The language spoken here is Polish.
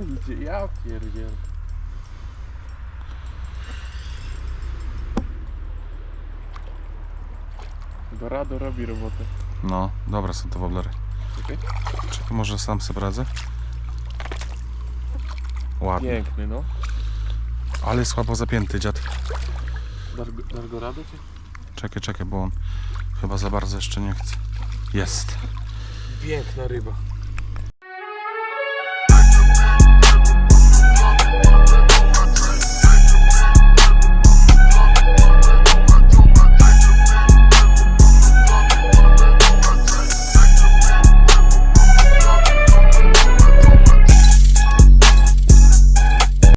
idzie, ja pierdzielę. Dorado robi robotę. No, dobra są te woblery. Czekaj. Czy to może sam sobie radzę? Ładnie. Piękny, no. Ale słabo zapięty dziad. Dasz go radę, czy? Czekaj, bo on chyba za bardzo jeszcze nie chce. Jest. Piękna ryba.